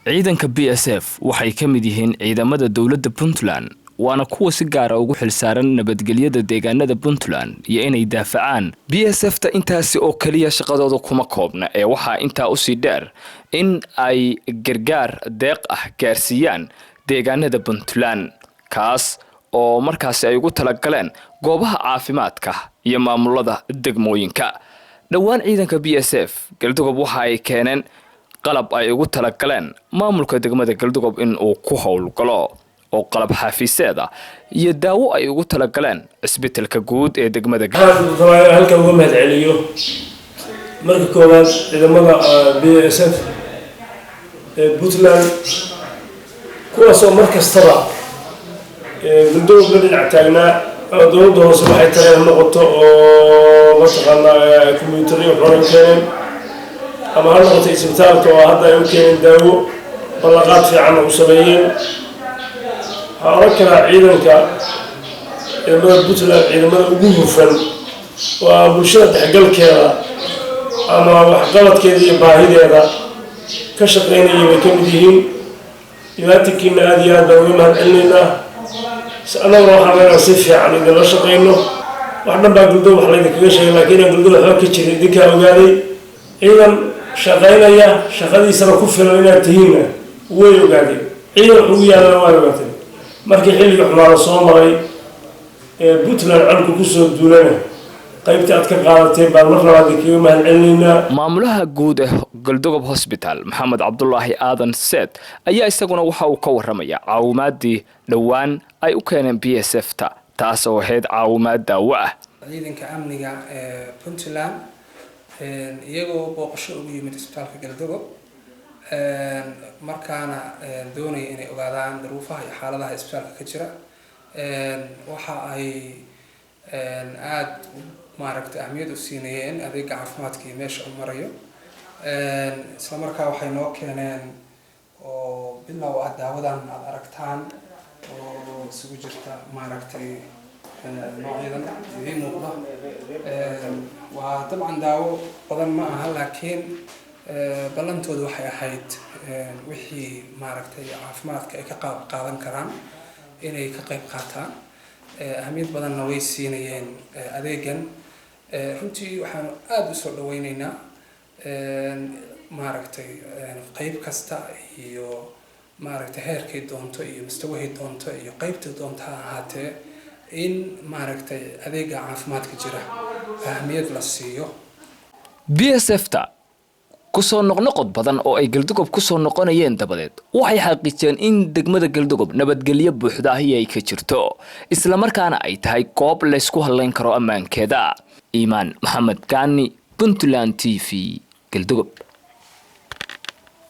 ciidanka BSF waxay ka mid yihiin ciidamada dawladda Puntland waana kuwa si gaar ah ugu xilsaaran nabadgelyada deegaanada Puntland iyo inay daafacaan. BSF-ta intaasi oo kaliya shaqadooda kuma koobna ee waxa intaa u sii dheer in ay gargaar deeq ah gaarsiiyaan deegaanada Puntland kaas oo markaas ay ugu talagaleen goobaha caafimaadka iyo maamulada degmooyinka. dhawaan ciidanka BSF Galdogob waxa ay keeneen qalab ay ugu talagaleen maamulka degmada Galdogob in uu ku howlgalo oo qalab xafiiseed ah iyo daawo ay ugu talagaleen isbitaalka guud ee degmada Galdogob. halka ugu mahadceliyo marka koowaad ciidamada BSF ee Puntland kuwaasoo markastaba Galdogob la dhinac taagnaa dowladda hoose waxay tahay noqoto oo mataqaanaa kombiyuutaryo xoran keeneen ama ha noqoto isbitaalka oo hadda ay u keeneen daawo ballanqaad fiican u sameeyeen. waxaa oran karaa ciidanka ciidamada Puntland ciidamada ugu hufan waa bulshada dhexgalkeeda ama waxqabadkeeda iyo baahideeda ka shaqeynaya way ka mid yihiin. dhibaatakiina aad iyo aad baan uga mahadcelinaynaa. anaguna waxaan leenahay si fiican idinla shaqeyno. wax dhan baa Galdogob wax laydinkaga sheegay laakiin Galdogob waxba ka jira idinkaa ogaaday. ciidan shaqeynaya shaqadiisana ku filan inaad tihiinna way ogaadeen. ciidan ugu yaalana waa ogaatay markii xilliga xumaada soo maray ee Puntland calku kusoo duulana qaybta aad ka qaadateen baan mar labaad kaga mahadcelinaynaa. maamulaha guud ee Galdogob Hospital Maxamed Cabdullaahi Aadan Seed ayaa isaguna waxa uu ka waramaya caawimaadii dhawaan ay u keeneen BSF-ta taas oo ahayd caawimaad daawo ah. ciidanka amniga ee Puntland iyagoo booqasho ugu yimid isbitaalka Galdogob markaana doonaya inay ogaadaan duruufaha iyo xaaladaha isbitaalka ka jira. waxa ay aad maaragtay ahmiyad u siinayeen adeega caafimaadka iyo meesha uu marayo. isla markaa waxay noo keeneen oo bilow ah daawadan aad aragtaan oo isugu jirta maaragtay noocyadan idiin muuqda. waa dabcan daawo badan ma aha laakiin ballantoodu waxay ahayd wixii maaragtay caafimaadka ay ka qaadan karaan inay ka qayb qaataan. ahmiyad badanna way siinayeen adeegan. runtii waxaanu aad u soo dhaweynaynaa maaragtay qayb kasta iyo maaragtay heerkay doonto iyo mustawahay doonto iyo qaybta doonto ha ahaatee in maaragtay adeega caafimaadka jira ahmiyad la siiyo. BSF-ta kusoo noqnoqod badan oo ay Galdogob kusoo noqonayeen dabadeed waxay xaqiijiyeen in degmada Galdogob nabadgelyo buuxda ay ka jirto isla markaana ay tahay goob la isku haleyn karo ammaankeeda. Iimaan Maxamed Gaani, Puntland TV, Galdogob.